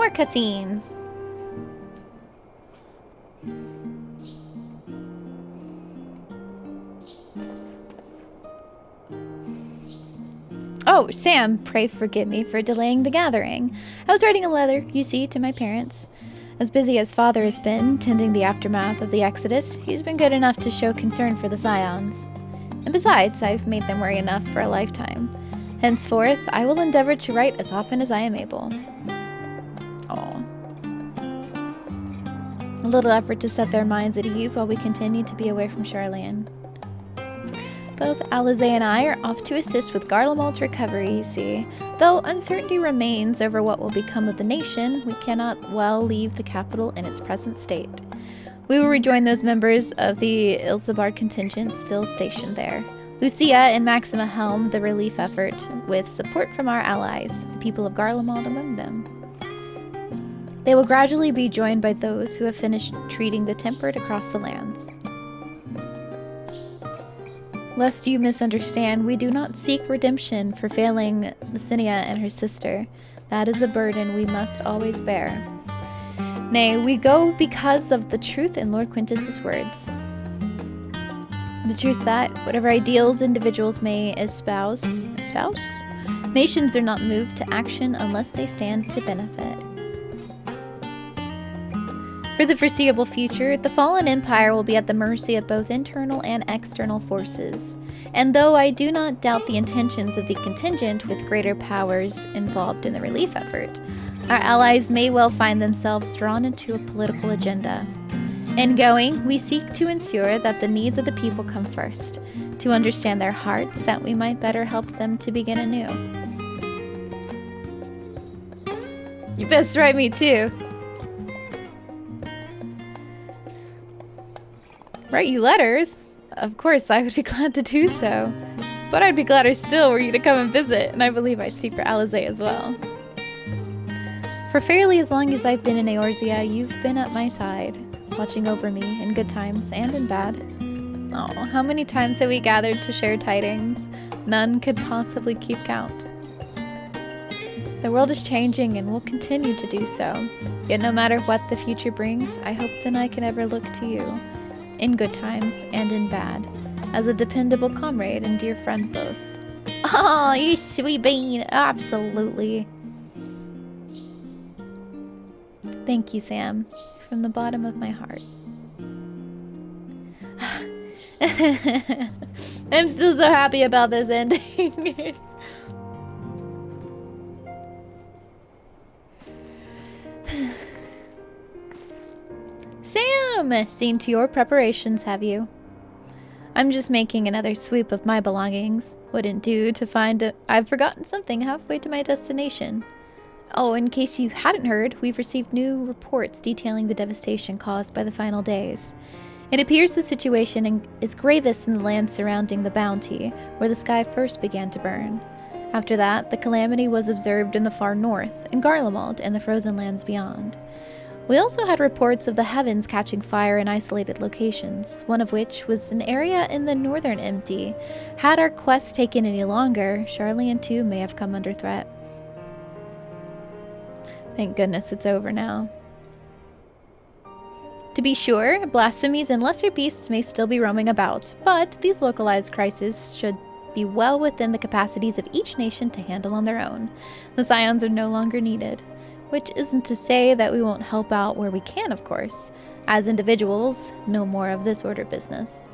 more cutscenes. Oh, Sam, pray forgive me for delaying the gathering. I was writing a letter, you see, to my parents. As busy as Father has been, tending the aftermath of the Exodus, he's been good enough to show concern for the Scions. And besides, I've made them worry enough for a lifetime. Henceforth, I will endeavor to write as often as I am able. Aww. A little effort to set their minds at ease while we continue to be away from Charlian. Both Alize and I are off to assist with Garlemald's recovery, you see. Though uncertainty remains over what will become of the nation, we cannot well leave the capital in its present state. We will rejoin those members of the Ilsabard contingent still stationed there. Lucia and Maxima helm the relief effort, with support from our allies, the people of Garlemald among them. They will gradually be joined by those who have finished treating the tempered across the lands. Lest you misunderstand, we do not seek redemption for failing Licinia and her sister. That is a burden we must always bear. Nay, we go because of the truth in Lord Quintus's words. The truth that, whatever ideals individuals may espouse, nations are not moved to action unless they stand to benefit. For the foreseeable future, the fallen empire will be at the mercy of both internal and external forces. And though I do not doubt the intentions of the contingent with greater powers involved in the relief effort, our allies may well find themselves drawn into a political agenda. In going, we seek to ensure that the needs of the people come first, to understand their hearts that we might better help them to begin anew. You best write me too. Write you letters? Of course, I would be glad to do so. But I'd be gladder still were you to come and visit, and I believe I speak for Alize as well. For fairly as long as I've been in Eorzea, you've been at my side, watching over me in good times and in bad. Oh, how many times have we gathered to share tidings? None could possibly keep count. The world is changing and will continue to do so. Yet no matter what the future brings, I hope that I can ever look to you, in good times and in bad, as a dependable comrade and dear friend both. Oh, you sweet bean, absolutely. Thank you, Sam, from the bottom of my heart. I'm still so happy about this ending. Sam! Seen to your preparations, have you? I'm just making another sweep of my belongings. Wouldn't do to find I've forgotten something halfway to my destination. Oh, in case you hadn't heard, we've received new reports detailing the devastation caused by the final days. It appears the situation is gravest in the land surrounding the Bounty, where the sky first began to burn. After that, the calamity was observed in the far north, in Garlemald and the frozen lands beyond. We also had reports of the heavens catching fire in isolated locations, one of which was an area in the northern Empty. Had our quest taken any longer, Charlian too may have come under threat. Thank goodness it's over now. To be sure, blasphemies and lesser beasts may still be roaming about, but these localized crises should be well within the capacities of each nation to handle on their own. The Scions are no longer needed. Which isn't to say that we won't help out where we can, of course. As individuals, no more of this order business.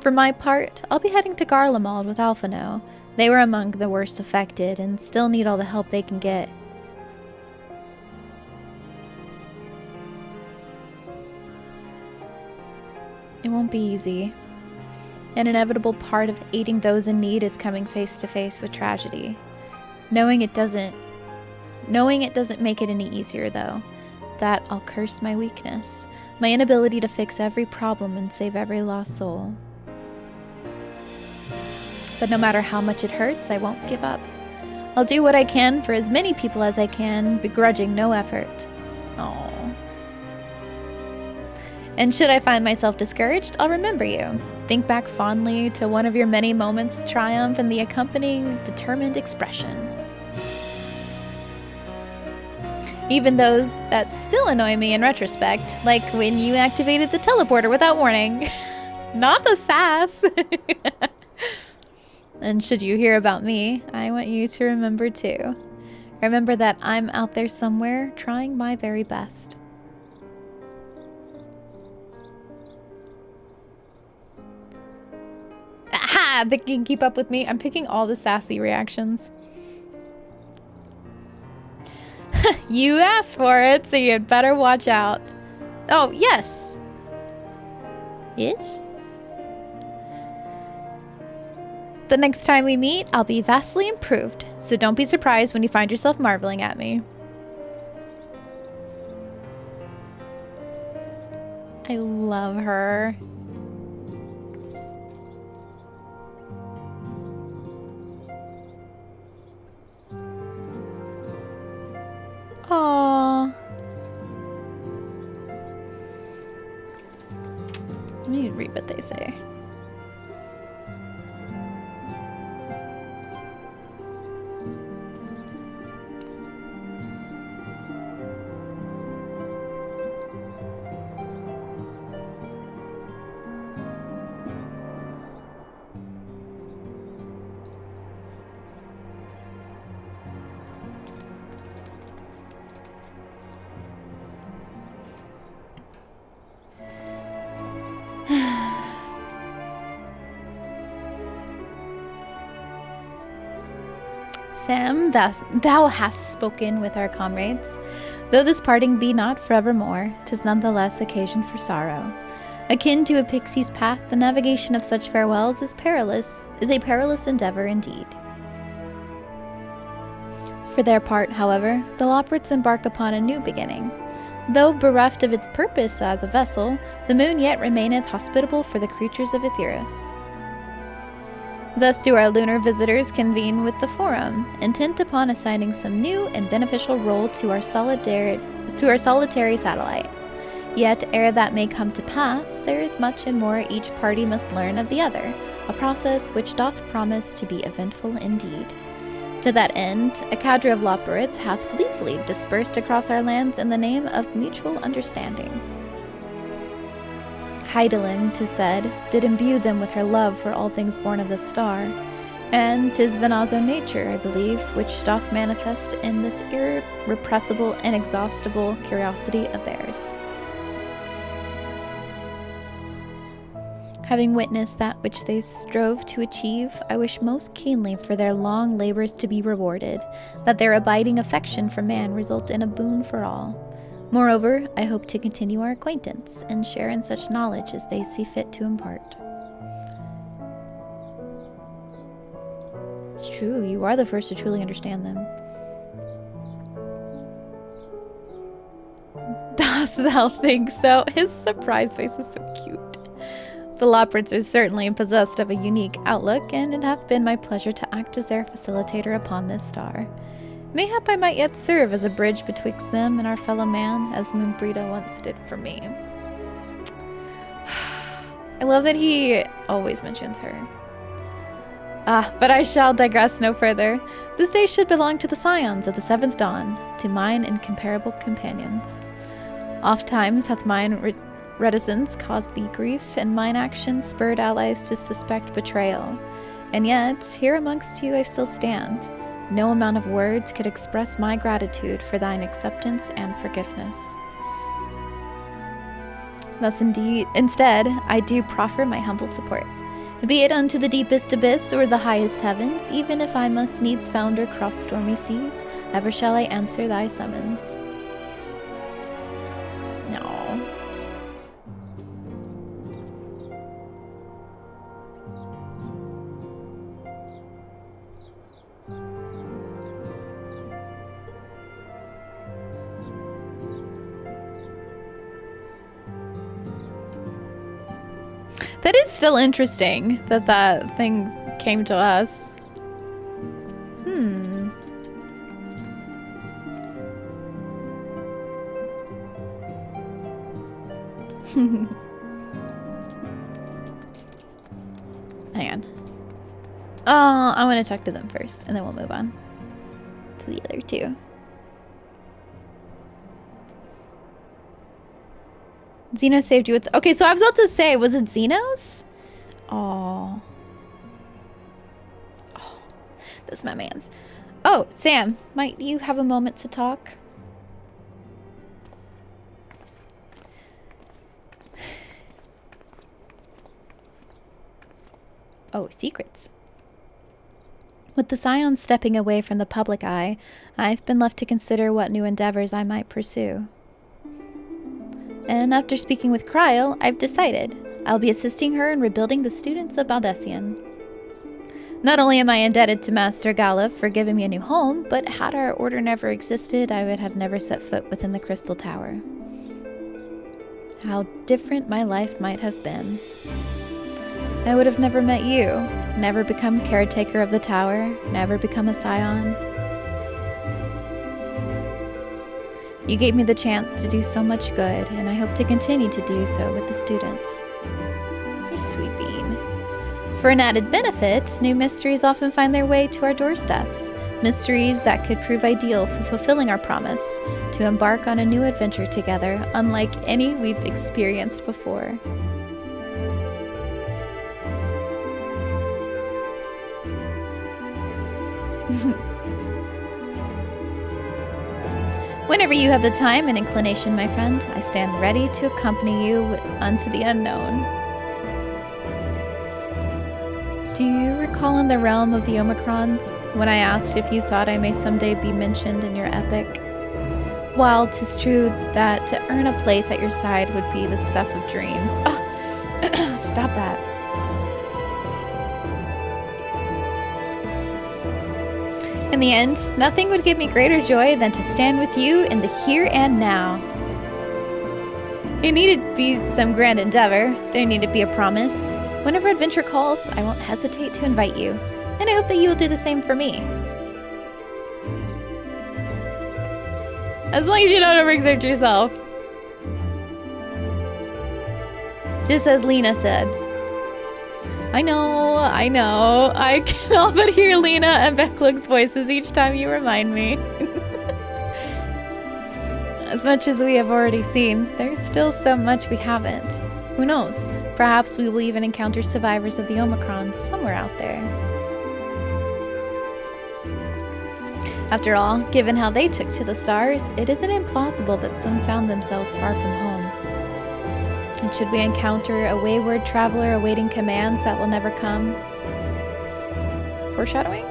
For my part, I'll be heading to Garlemald with Alphino. They were among the worst affected and still need all the help they can get. It won't be easy. An inevitable part of aiding those in need is coming face to face with tragedy. Knowing it doesn't make it any easier, though. That I'll curse my weakness, my inability to fix every problem and save every lost soul. But no matter how much it hurts, I won't give up. I'll do what I can for as many people as I can, begrudging no effort. Aww. And should I find myself discouraged, I'll remember you. Think back fondly to one of your many moments of triumph and the accompanying determined expression. Even those that still annoy me in retrospect, like when you activated the teleporter without warning. Not the sass. And should you hear about me, I want you to remember too. Remember that I'm out there somewhere trying my very best. Aha! They can keep up with me. I'm picking all the sassy reactions. You asked for it, so you'd better watch out. Oh, yes. Yes? The next time we meet, I'll be vastly improved, so don't be surprised when you find yourself marveling at me. I love her. Aww. Let me read what they say. Seum, thou hast spoken with our comrades. Though this parting be not forevermore, 'tis nonetheless occasion for sorrow. Akin to a pixie's path, the navigation of such farewells is a perilous endeavor indeed. For their part, however, the Loporrits embark upon a new beginning. Though bereft of its purpose as a vessel, the moon yet remaineth hospitable for the creatures of Aetheris. Thus do our lunar visitors convene with the Forum, intent upon assigning some new and beneficial role to our solitary satellite. Yet, ere that may come to pass, there is much and more each party must learn of the other, a process which doth promise to be eventful indeed. To that end, a cadre of Loporrits hath gleefully dispersed across our lands in the name of mutual understanding. Heidelin, 'tis said, did imbue them with her love for all things born of the star, and 'tis Venazo nature, I believe, which doth manifest in this irrepressible and inexhaustible curiosity of theirs. Having witnessed that which they strove to achieve, I wish most keenly for their long labors to be rewarded, that their abiding affection for man result in a boon for all. Moreover, I hope to continue our acquaintance and share in such knowledge as they see fit to impart. It's true, you are the first to truly understand them. Dost thou think so? His surprise face is so cute. The Loporrits are certainly possessed of a unique outlook, and it hath been my pleasure to act as their facilitator upon this star. Mayhap I might yet serve as a bridge betwixt them and our fellow man, as Moonbrita once did for me. I love that he always mentions her. But I shall digress no further. This day should belong to the Scions of the 7th dawn, to mine incomparable companions. Oft times hath mine reticence caused thee grief, and mine actions spurred allies to suspect betrayal. And yet, here amongst you I still stand. No amount of words could express my gratitude for thine acceptance and forgiveness. Thus instead, I do proffer my humble support. Be it unto the deepest abyss or the highest heavens, even if I must needs founder across stormy seas, ever shall I answer thy summons. No. That is still interesting that that thing came to us. Hang on. Oh, I want to talk to them first, and then we'll move on to the other two. Xeno saved you with... Okay, so I was about to say, was it Xenos? Oh. Oh, that's my man's. Oh, Sam, might you have a moment to talk? Oh, secrets. With the Scions stepping away from the public eye, I've been left to consider what new endeavors I might pursue. And after speaking with Kryl, I've decided I'll be assisting her in rebuilding the students of Baldessian. Not only am I indebted to Master Galef for giving me a new home, but had our order never existed, I would have never set foot within the Crystal Tower. How different my life might have been. I would have never met you, never become caretaker of the tower, never become a Scion. You gave me the chance to do so much good, and I hope to continue to do so with the students. You sweet bean. For an added benefit, new mysteries often find their way to our doorsteps. Mysteries that could prove ideal for fulfilling our promise to embark on a new adventure together, unlike any we've experienced before. Whenever you have the time and inclination, my friend, I stand ready to accompany you unto the unknown. Do you recall in the realm of the Omicrons, when I asked if you thought I may someday be mentioned in your epic? While 'tis true that to earn a place at your side would be the stuff of dreams. Oh, stop that. In the end, nothing would give me greater joy than to stand with you in the here and now. It needed to be some grand endeavor. There needed to be a promise. Whenever adventure calls, I won't hesitate to invite you, and I hope that you will do the same for me. As long as you don't overexert yourself. Just as Lena said. I know. I cannot but hear Lena and Becklug's voices each time you remind me. As much as we have already seen, there's still so much we haven't. Who knows? Perhaps we will even encounter survivors of the Omicron somewhere out there. After all, given how they took to the stars, it isn't implausible that some found themselves far from home. And should we encounter a wayward traveler awaiting commands that will never come? Foreshadowing?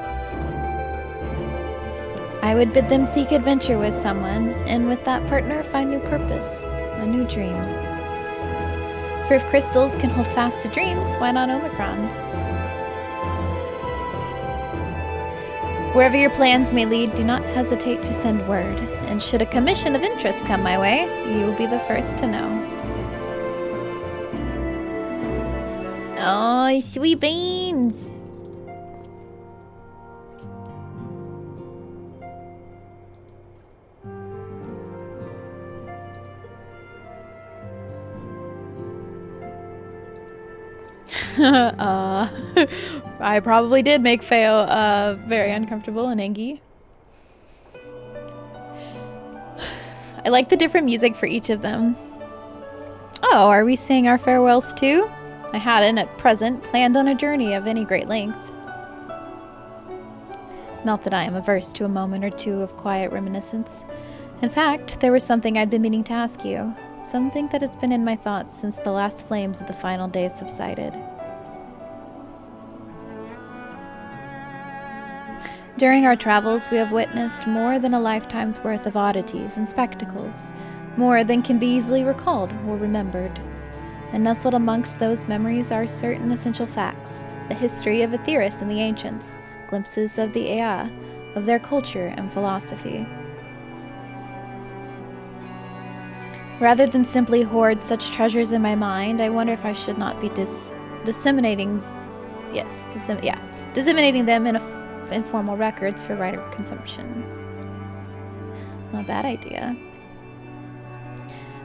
I would bid them seek adventure with someone, and with that partner find new purpose, a new dream. For if crystals can hold fast to dreams, why not Omicrons? Wherever your plans may lead, do not hesitate to send word, and should a commission of interest come my way, you will be the first to know. Oh, sweet beans! I probably did make Feo very uncomfortable and angry. I like the different music for each of them. Oh, are we saying our farewells too? I hadn't, at present, planned on a journey of any great length. Not that I am averse to a moment or two of quiet reminiscence. In fact, there was something I'd been meaning to ask you. Something that has been in my thoughts since the last flames of the final day subsided. During our travels, we have witnessed more than a lifetime's worth of oddities and spectacles, more than can be easily recalled or remembered. And nestled amongst those memories are certain essential facts, the history of Aetheris and the ancients, glimpses of the Ea, of their culture and philosophy. Rather than simply hoard such treasures in my mind, I wonder if I should not be disseminating them in informal records for wider consumption. Not a bad idea.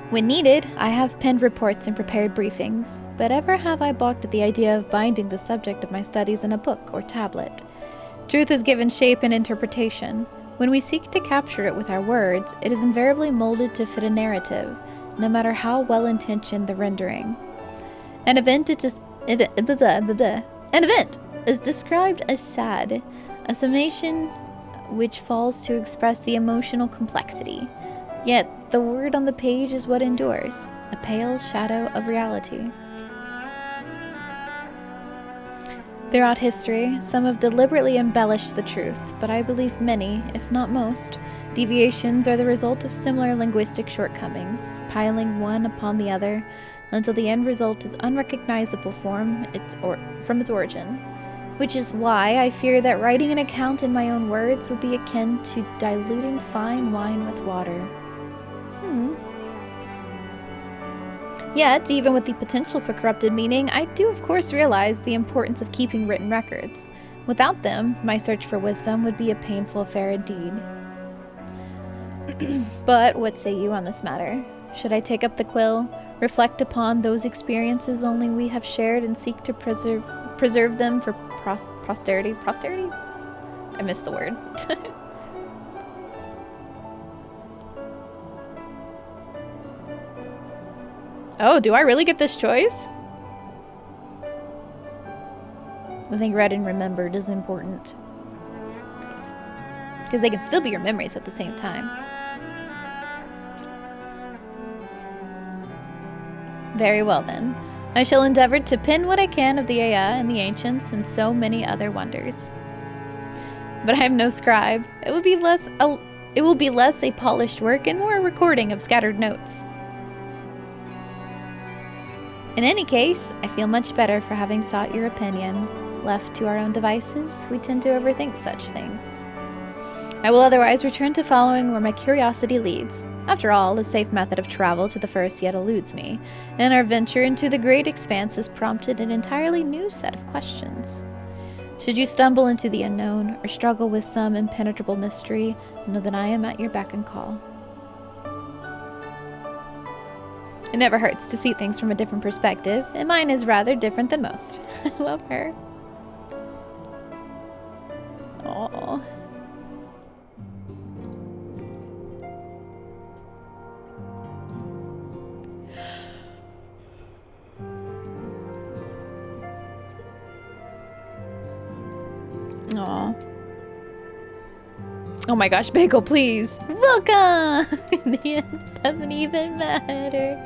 When needed, I have penned reports and prepared briefings, but ever have I balked at the idea of binding the subject of my studies in a book or tablet. Truth is given shape and interpretation. When we seek to capture it with our words, it is invariably molded to fit a narrative, no matter how well-intentioned the rendering. An event is described as sad, a summation which falls to express the emotional complexity. Yet, the word on the page is what endures, a pale shadow of reality. Throughout history, some have deliberately embellished the truth, but I believe many, if not most, deviations are the result of similar linguistic shortcomings, piling one upon the other until the end result is unrecognizable from its origin. Which is why I fear that writing an account in my own words would be akin to diluting fine wine with water. Yet, even with the potential for corrupted meaning, I do of course realize the importance of keeping written records. Without them, my search for wisdom would be a painful affair indeed. But what say you on this matter? Should I take up the quill, reflect upon those experiences only we have shared, and seek to preserve them for posterity? Posterity? I missed the word. Oh, do I really get this choice? I think read and remembered is important. Because they can still be your memories at the same time. Very well then. I shall endeavor to pin what I can of the Aya and the ancients and so many other wonders. But I am no scribe. It will be less a polished work and more a recording of scattered notes. In any case, I feel much better for having sought your opinion. Left to our own devices, we tend to overthink such things. I will otherwise return to following where my curiosity leads. After all, a safe method of travel to the first yet eludes me, and our venture into the great expanse has prompted an entirely new set of questions. Should you stumble into the unknown, or struggle with some impenetrable mystery, know that I am at your beck and call. It never hurts to see things from a different perspective, and mine is rather different than most. I love her. Aww. Aww. Oh my gosh, Bagel, please. Welcome! It doesn't even matter.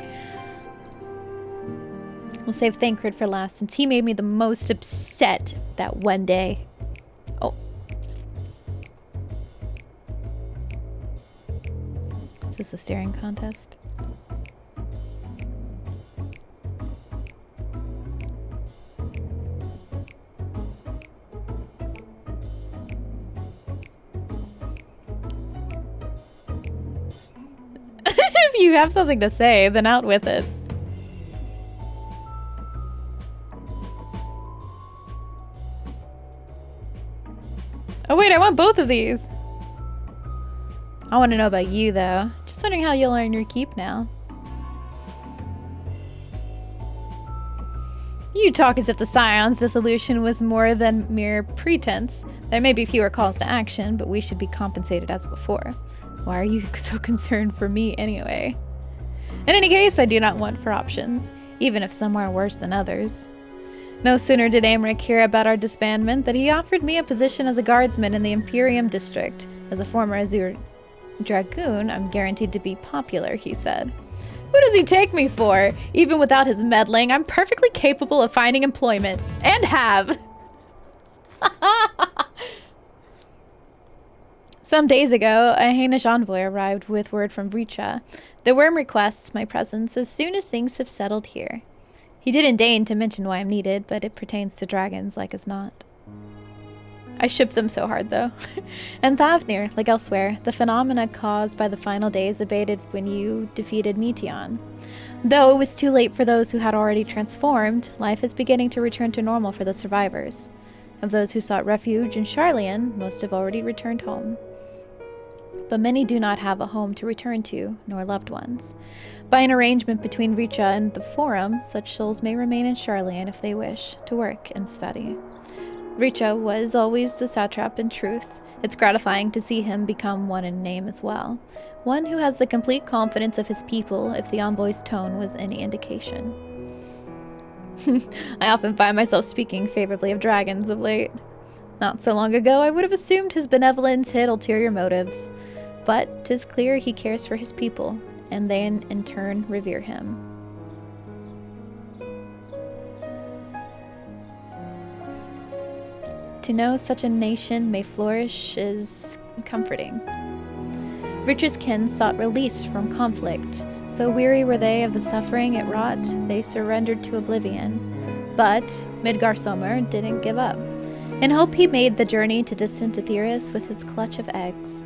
We'll save Thancred for last, since he made me the most upset that one day. Oh. Is this a staring contest? If you have something to say, then out with it. Oh wait, I want both of these. I want to know about you, though. Just wondering how you'll earn your keep now. You talk as if the Scions' dissolution was more than mere pretense. There may be fewer calls to action, but we should be compensated as before. Why are you so concerned for me anyway? In any case, I do not want for options, even if some are worse than others. No sooner did Amric hear about our disbandment than he offered me a position as a guardsman in the Imperium district. As a former Azure Dragoon, I'm guaranteed to be popular, he said. Who does he take me for? Even without his meddling, I'm perfectly capable of finding employment. And have! Some days ago, a Hainish envoy arrived with word from Vricha. The worm requests my presence as soon as things have settled here. He didn't deign to mention why I'm needed, but it pertains to dragons like as not. I ship them so hard, though. And Thavnir, like elsewhere, the phenomena caused by the final days abated when you defeated Meteon. Though it was too late for those who had already transformed, life is beginning to return to normal for the survivors. Of those who sought refuge in Sharlayan, most have already returned home. But many do not have a home to return to, nor loved ones. By an arrangement between Richa and the Forum, such souls may remain in Sharlayan if they wish, to work and study. Richa was always the satrap in truth, It's gratifying to see him become one in name as well. One who has the complete confidence of his people, if the envoy's tone was any indication. I often find myself speaking favorably of dragons of late. Not so long ago, I would have assumed his benevolence hid ulterior motives. But 'tis clear he cares for his people, and they in turn revere him. To know such a nation may flourish is comforting. Richard's kin sought release from conflict. So weary were they of the suffering it wrought, they surrendered to oblivion. But Midgar Sommer didn't give up. In hope he made the journey to distant Aetheris with his clutch of eggs.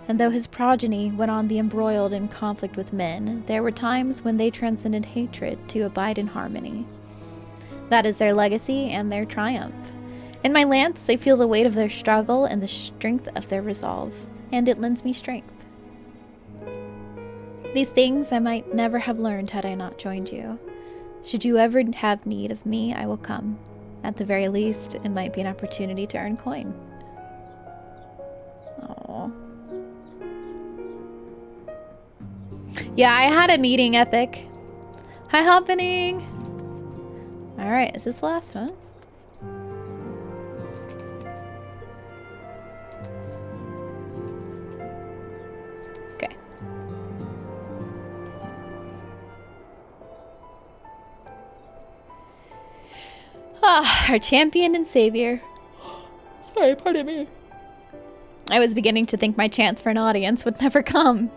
And though his progeny went on the embroiled in conflict with men, there were times when they transcended hatred to abide in harmony. That is their legacy and their triumph. In my lance, I feel the weight of their struggle and the strength of their resolve, and it lends me strength. These things I might never have learned had I not joined you. Should you ever have need of me, I will come. At the very least, it might be an opportunity to earn coin. Aww. Yeah, I had a meeting, Epic. Hi, happening. Alright, is this the last one? Okay. Ah, our champion and savior. Sorry, pardon me. I was beginning to think my chance for an audience would never come.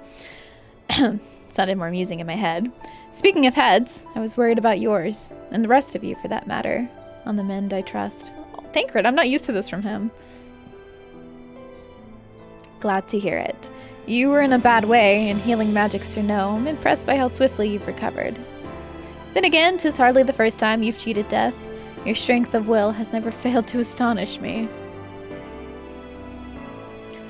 Sounded more amusing in my head. Speaking of heads, I was worried about yours, and the rest of you for that matter. On the mend, I trust. Oh, Tancred, I'm not used to this from him. Glad to hear it. You were in a bad way, and healing magics or no, I'm impressed by how swiftly you've recovered. Then again, 'tis hardly the first time you've cheated death. Your strength of will has never failed to astonish me.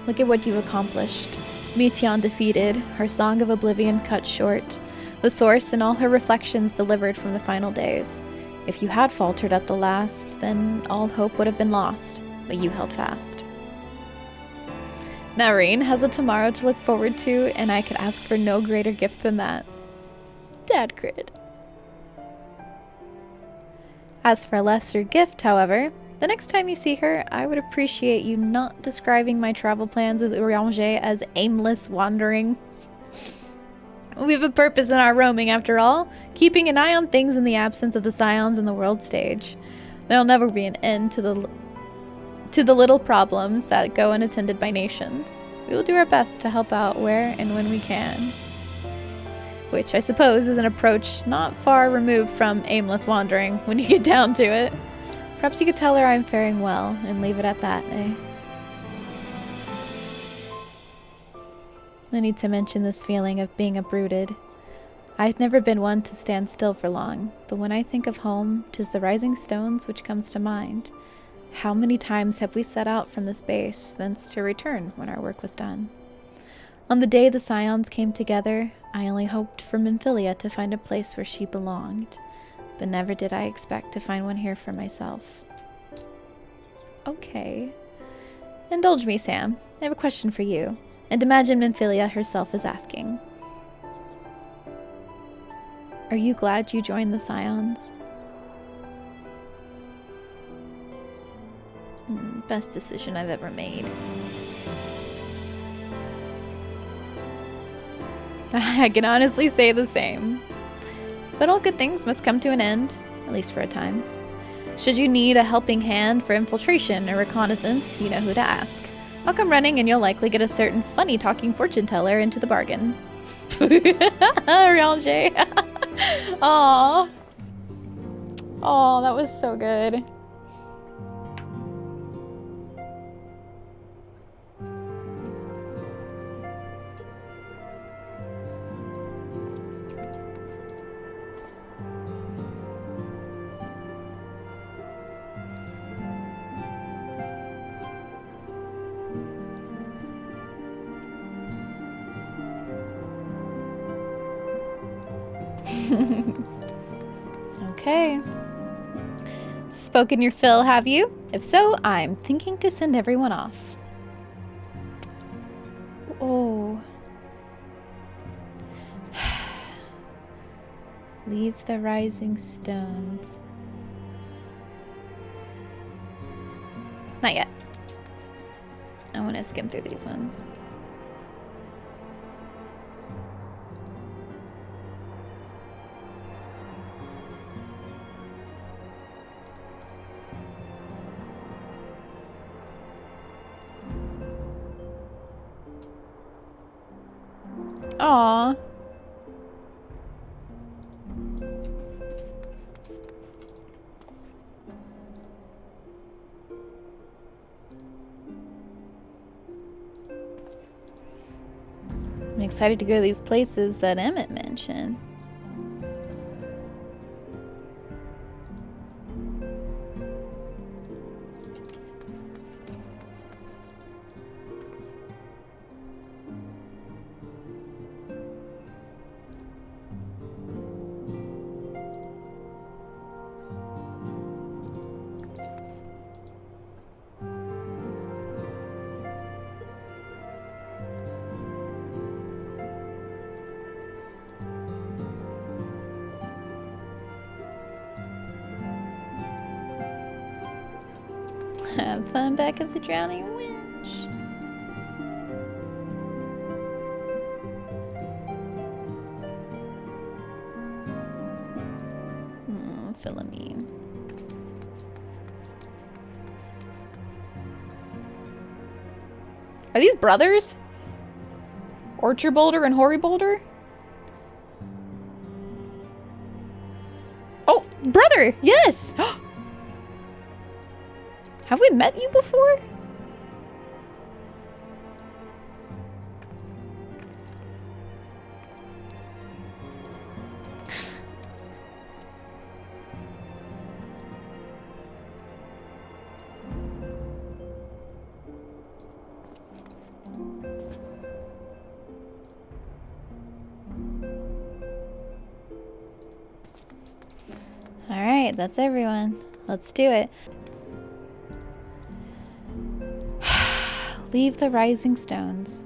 Look at what you've accomplished. Meteion defeated, her song of oblivion cut short, the source and all her reflections delivered from the final days. If you had faltered at the last, then all hope would have been lost, but you held fast. Nareen has a tomorrow to look forward to, and I could ask for no greater gift than that. Dadcrid. As for a lesser gift, however, the next time you see her, I would appreciate you not describing my travel plans with Urianger as aimless wandering. We have a purpose in our roaming, after all, keeping an eye on things in the absence of the Scions and the world stage. There'll never be an end to the little problems that go unattended by nations. We will do our best to help out where and when we can. Which I suppose is an approach not far removed from aimless wandering when you get down to it. Perhaps you could tell her I'm faring well and leave it at that, eh? No need to mention this feeling of being uprooted. I've never been one to stand still for long, but when I think of home, 'tis the rising stones which comes to mind. How many times have we set out from this base, thence to return when our work was done? On the day the Scions came together, I only hoped for Minfilia to find a place where she belonged, but never did I expect to find one here for myself. Okay. Indulge me, Sam. I have a question for you, and imagine Minfilia herself is asking. Are you glad you joined the Scions? Best decision I've ever made. I can honestly say the same. But all good things must come to an end, at least for a time. Should you need a helping hand for infiltration or reconnaissance, you know who to ask. I'll come running and you'll likely get a certain funny-talking fortune teller into the bargain. Ranger. Aww. Aw, that was so good. Okay. Spoken your fill, have you? If so, I'm thinking to send everyone off. Oh. Leave the rising stones. Not yet. I want to skim through these ones. Aww. I'm excited to go to these places that Emmett mentioned. Have fun back at the Drowning Winch. Philomene. Are these brothers? Orchard Boulder and Hoary Boulder? Oh, brother! Yes! Have we met you before? All right, that's everyone. Let's do it. Leave the rising stones.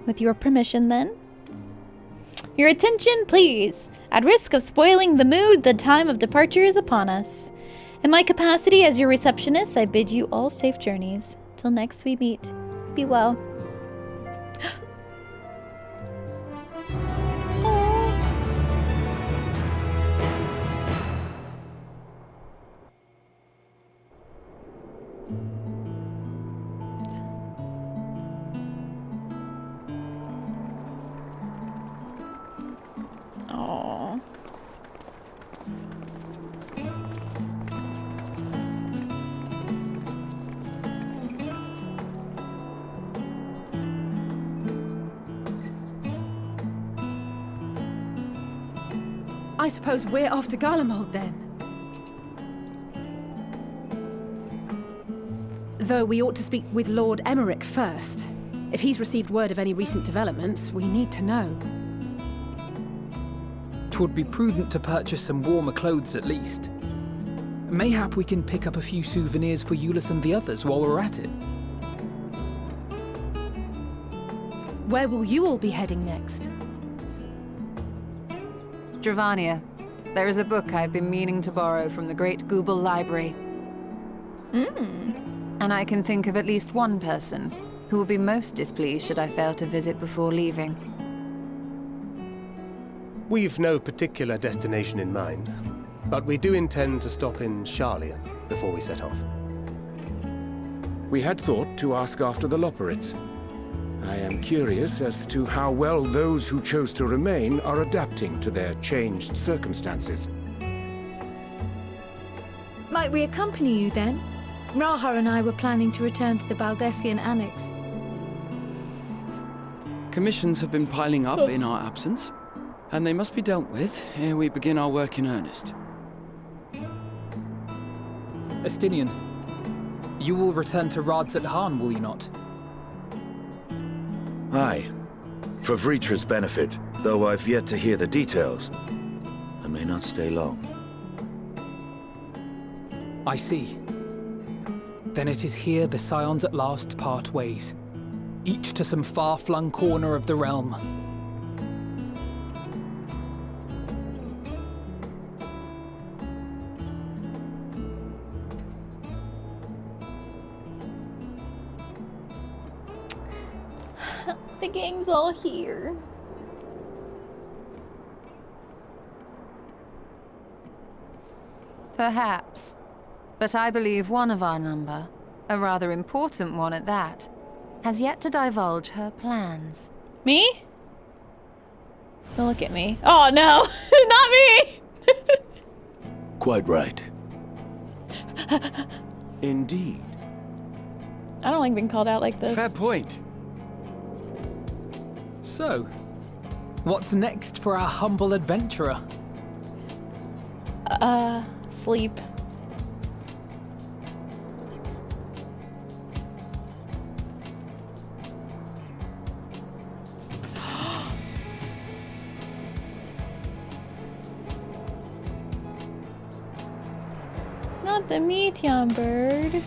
With your permission, then. Your attention, please. At risk of spoiling the mood, the time of departure is upon us. In my capacity as your receptionist, I bid you all safe journeys. Till next we meet. Be well. I suppose we're off to Garlemald then. Though we ought to speak with Lord Emmerich first. If he's received word of any recent developments, we need to know. 'Twould be prudent to purchase some warmer clothes at least. Mayhap we can pick up a few souvenirs for Euless and the others while we're at it. Where will you all be heading next? Dravania. There is a book I've been meaning to borrow from the Great Google Library. And I can think of at least one person who will be most displeased should I fail to visit before leaving. We've no particular destination in mind, but we do intend to stop in Scions before we set off. We had thought to ask after the Loporrits. I am curious as to how well those who chose to remain are adapting to their changed circumstances. Might we accompany you then? Raha and I were planning to return to the Baldessian Annex. Commissions have been piling up in our absence, and they must be dealt with ere we begin our work in earnest. Estinien, you will return to Rads at Han, will you not? Aye. For Vritra's benefit, though I've yet to hear the details. I may not stay long. I see. Then it is here the Scions at last part ways. each to some far-flung corner of the realm. The gang's all here. Perhaps. But I believe one of our number, a rather important one at that, has yet to divulge her plans. Me? Don't look at me. Oh no, not me! Quite right. Indeed. I don't like being called out like this. Fair point. So, what's next for our humble adventurer? Sleep. Not the Meteon bird.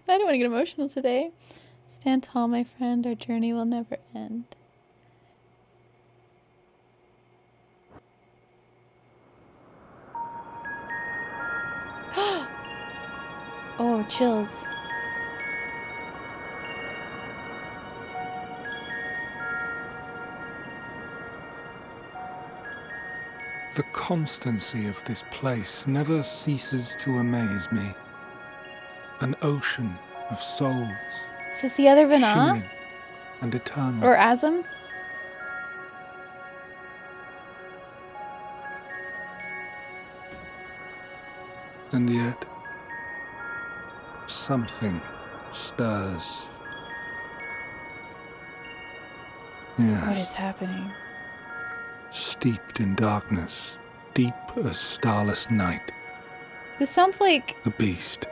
I don't want to get emotional today. Stand tall, my friend. Our journey will never end. Oh, chills. The constancy of this place never ceases to amaze me. An ocean of souls. Is this the other Vana? Shimmering and eternal. Or Azam? And yet, something stirs. Yes. What is happening? Steeped in darkness, deep as starless night, This sounds like the beast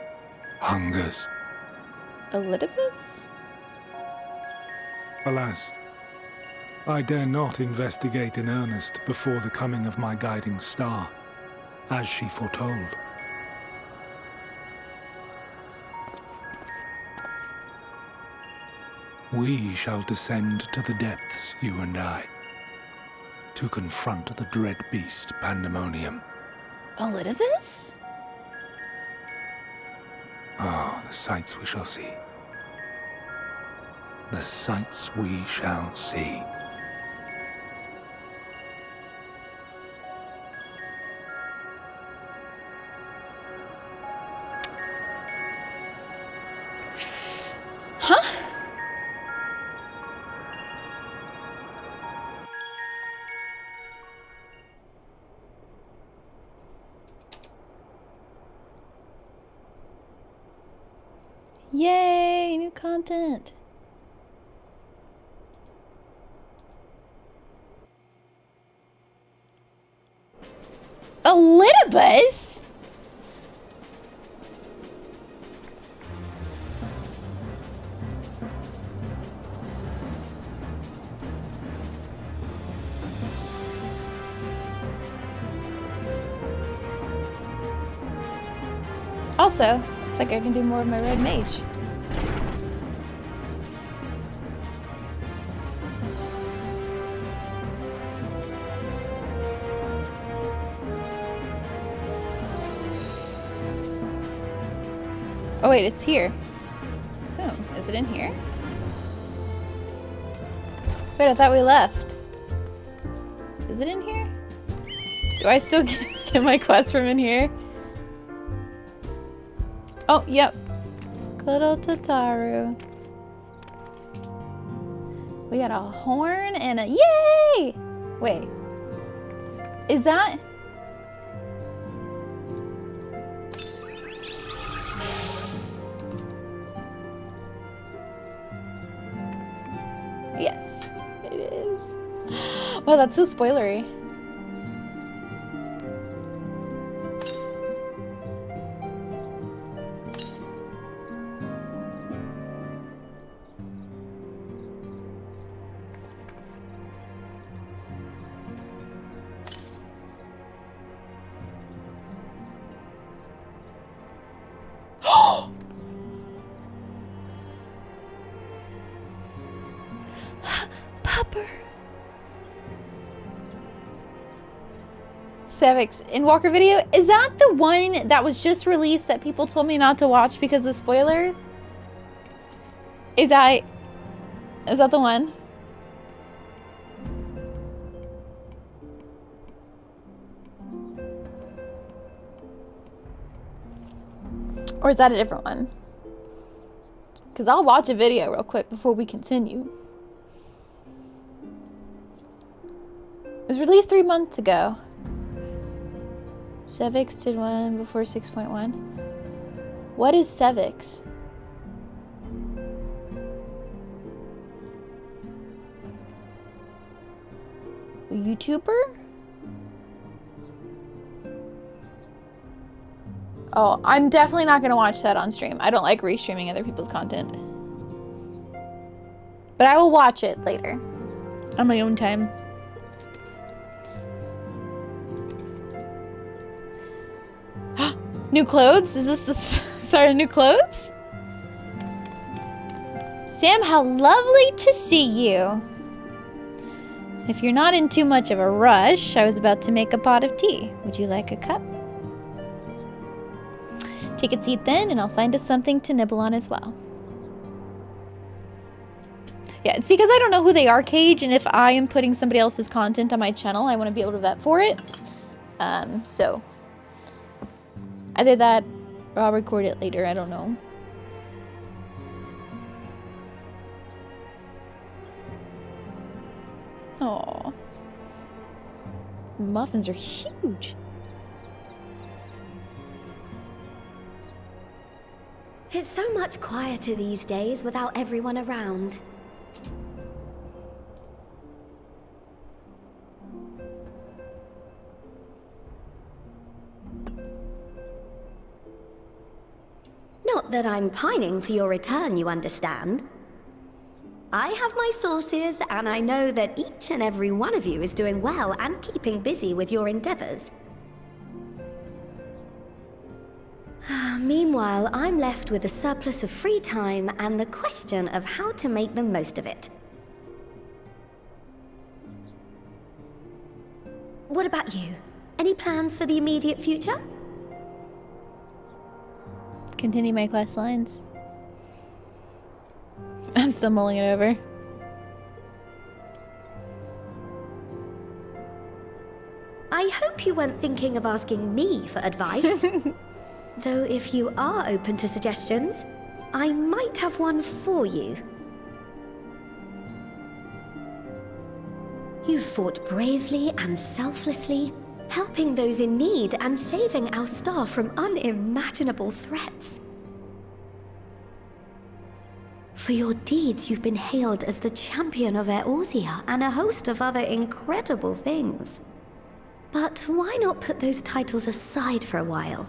hungers. Elidibus? Alas, I dare not investigate in earnest before the coming of my guiding star, as she foretold. We shall descend to the depths, you and I, to confront the dread beast Pandemonium. Elidibus? Oh, the sights we shall see. The sights we shall see. Huh? Yay, new content. Elidibus? Also, looks like I can do more of my red mage. Oh wait, it's here. Oh, is it in here? Wait, I thought we left. Is it in here? Do I still get my quest from in here? Oh, yep. Good old Tataru. We got a horn and a yay! Wait. Is that? Yes, it is. Wow, that's so spoilery. Pupper. Sevix Endwalker video. Is that the one that was just released that people told me not to watch because of spoilers? Is that the one? Or is that a different one? Because I'll watch a video real quick before we continue. It was released 3 months ago. Sevix did one before 6.1. What is Sevix? A YouTuber? Oh, I'm definitely not gonna watch that on stream. I don't like restreaming other people's content. But I will watch it later. On my own time. New clothes? Is this the start of new clothes? Sam, how lovely to see you. If you're not in too much of a rush, I was about to make a pot of tea. Would you like a cup? Take a seat then, and I'll find us something to nibble on as well. Yeah, it's because I don't know who they are, Cage, and if I am putting somebody else's content on my channel, I want to be able to vet for it. So either that or I'll record it later, I don't know. Aww. Muffins are huge. It's so much quieter these days without everyone around. Not that I'm pining for your return, you understand. I have my sources, and I know that each and every one of you is doing well and keeping busy with your endeavors. Meanwhile, I'm left with a surplus of free time and the question of how to make the most of it. What about you? Any plans for the immediate future? Continue my quest lines. I'm still mulling it over. I hope you weren't thinking of asking me for advice. Though if you are open to suggestions, I might have one for you. You fought bravely and selflessly, helping those in need and saving our star from unimaginable threats. For your deeds, you've been hailed as the champion of Eorzea and a host of other incredible things. But why not put those titles aside for a while?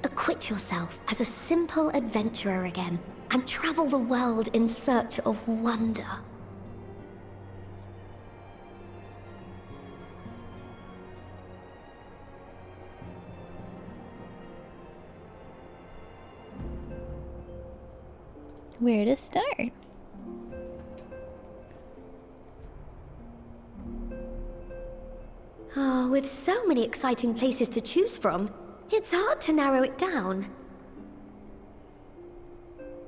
Acquit yourself as a simple adventurer again, and travel the world in search of wonder. Where to start? Oh, with so many exciting places to choose from, it's hard to narrow it down.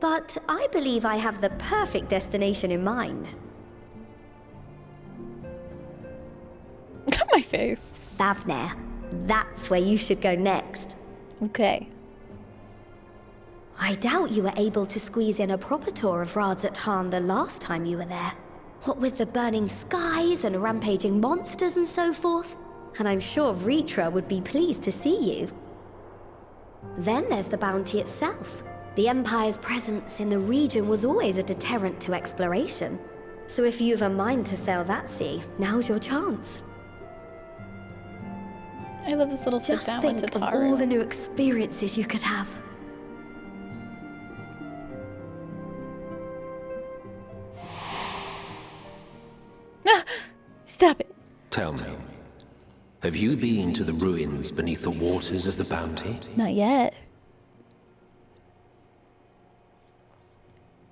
But I believe I have the perfect destination in mind. My face. Thavnair. That's where you should go next. Okay. I doubt you were able to squeeze in a proper tour of Radzat the last time you were there. What with the burning skies and rampaging monsters and so forth. And I'm sure Vritra would be pleased to see you. Then there's the bounty itself. The Empire's presence in the region was always a deterrent to exploration. So if you've a mind to sail that sea, now's your chance. I love this little sit down with Just think Tataru. of all the new experiences you could have. Stop it. Tell me, have you been to the ruins beneath the waters of the Bounty? Not yet.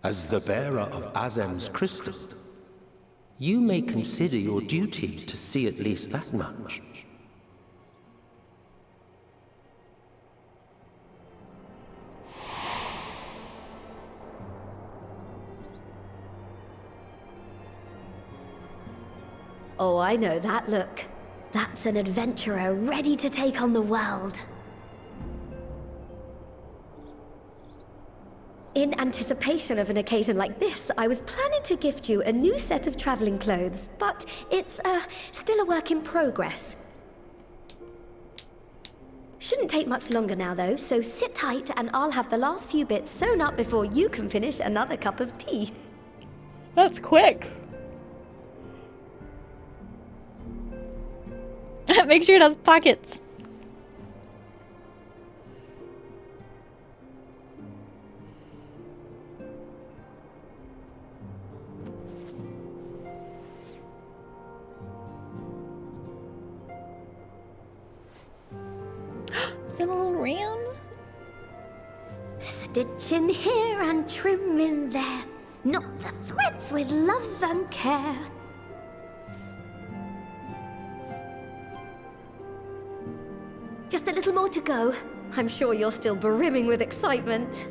As the bearer of Azem's crystal, you may consider your duty to see at least that much. Oh, I know that look. That's an adventurer ready to take on the world. In anticipation of an occasion like this, I was planning to gift you a new set of traveling clothes, but it's still a work in progress. Shouldn't take much longer now, though, so sit tight and I'll have the last few bits sewn up before you can finish another cup of tea. That's quick. Make sure it has pockets. Is it a little ram? Stitch in here and trim in there. Knot the threads with love and care. Just a little more to go. I'm sure you're still brimming with excitement.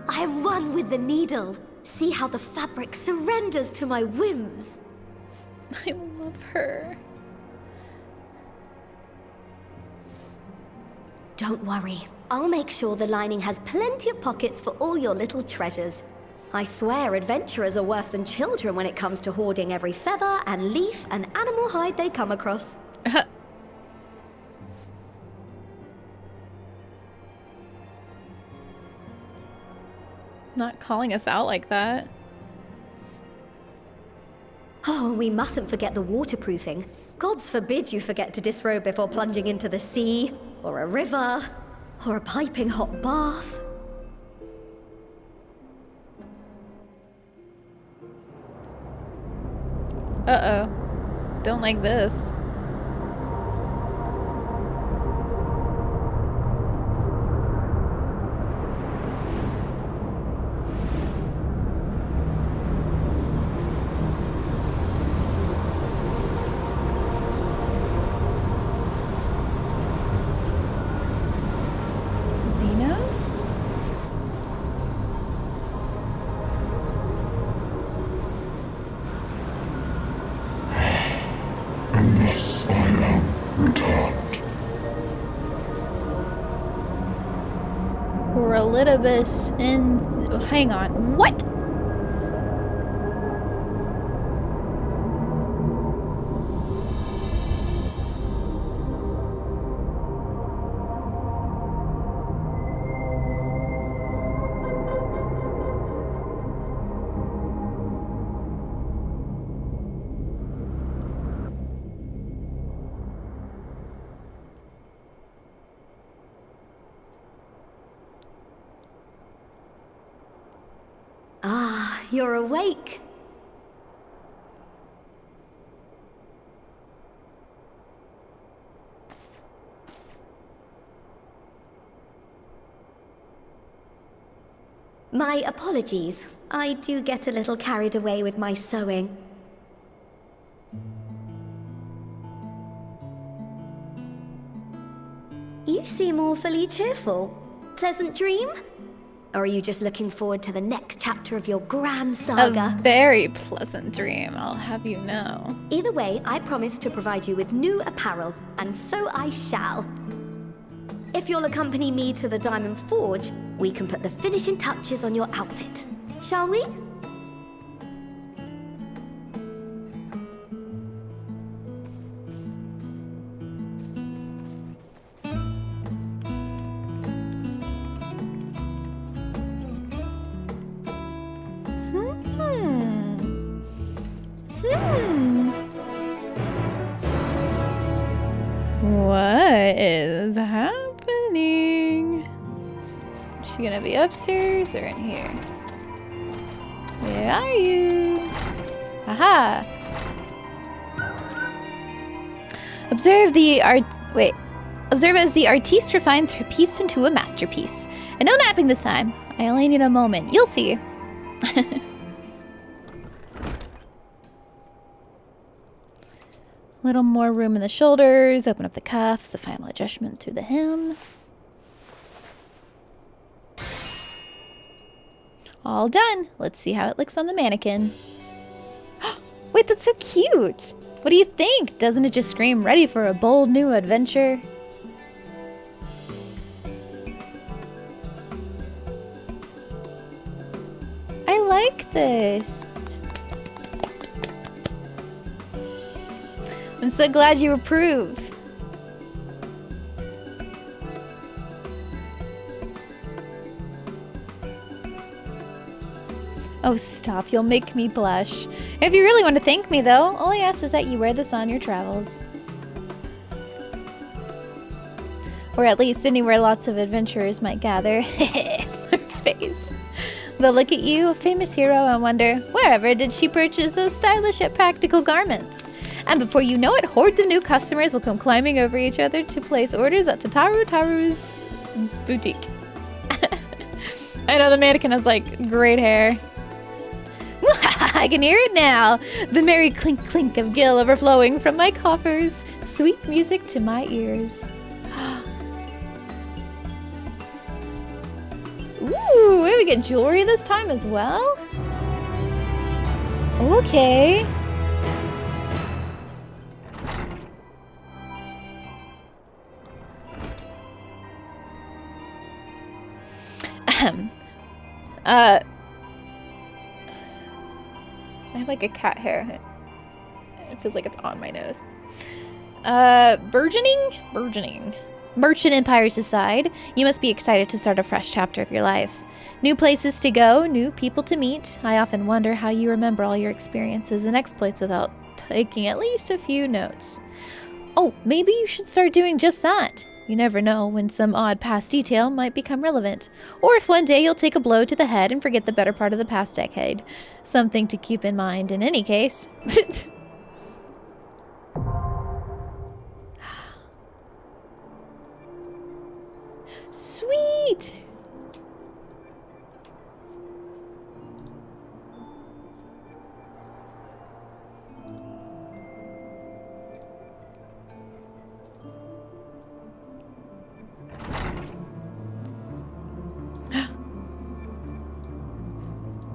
I am one with the needle. See how the fabric surrenders to my whims. I love her. Don't worry. I'll make sure the lining has plenty of pockets for all your little treasures. I swear adventurers are worse than children when it comes to hoarding every feather and leaf and animal hide they come across. Not calling us out like that. Oh, we mustn't forget the waterproofing. Gods forbid you forget to disrobe before plunging into the sea, or a river, or a piping hot bath. Uh-oh. Don't like this. Xenos? And thus I am returned. Relitibus and... hang on. What? Ah, you're awake. My apologies. I do get a little carried away with my sewing. You seem awfully cheerful. Pleasant dream? Or are you just looking forward to the next chapter of your grand saga? A very pleasant dream, I'll have you know. Either way, I promise to provide you with new apparel, and so I shall. If you'll accompany me to the Diamond Forge, we can put the finishing touches on your outfit. Shall we? What is happening? Is she gonna be upstairs or in here? Where are you? Aha! Observe the art. Wait. Observe as the artiste refines her piece into a masterpiece. And no napping this time. I only need a moment. You'll see. Little more room in the shoulders. Open up the cuffs. A final adjustment to the hem. All done. Let's see how it looks on the mannequin. Wait, that's so cute. What do you think? Doesn't it just scream ready for a bold new adventure? I like this. I'm so glad you approve. Oh, stop. You'll make me blush. If you really want to thank me, though, all I ask is that you wear this on your travels. Or at least anywhere lots of adventurers might gather. Her face. They'll look at you, a famous hero, and wonder, wherever did she purchase those stylish yet practical garments? And before you know it, hordes of new customers will come climbing over each other to place orders at Taru's boutique. I know the mannequin has, like, great hair. I can hear it now. The merry clink clink of gil overflowing from my coffers. Sweet music to my ears. Ooh, we get jewelry this time as well? Okay. I have like a cat hair. It feels like it's on my nose. Burgeoning. Merchant empires aside, you must be excited to start a fresh chapter of your life. New places to go, new people to meet. I often wonder how you remember all your experiences and exploits without taking at least a few notes. Oh, maybe you should start doing just that. You never know when some odd past detail might become relevant. Or if one day you'll take a blow to the head and forget the better part of the past decade. Something to keep in mind in any case. Sweet!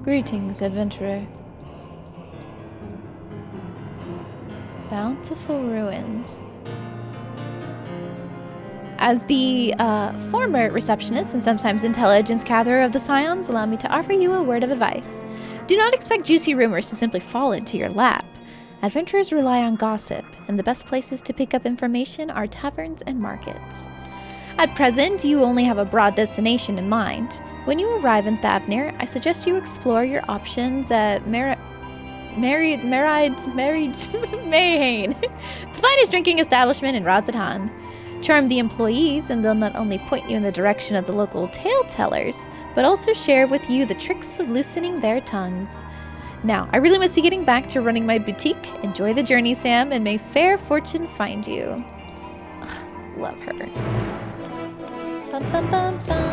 Greetings, adventurer. Bountiful ruins. As the former receptionist and sometimes intelligence gatherer of the Scions, allow me to offer you a word of advice. Do not expect juicy rumors to simply fall into your lap. Adventurers rely on gossip, and the best places to pick up information are taverns and markets. At present, you only have a broad destination in mind. When you arrive in Thavnir, I suggest you explore your options at Mayhain, the finest drinking establishment in Radzatan. Charm the employees, and they'll not only point you in the direction of the local tale tellers, but also share with you the tricks of loosening their tongues. Now, I really must be getting back to running my boutique. Enjoy the journey, Sam, and may fair fortune find you. Ugh, love her. Bum, bum, bum, bum.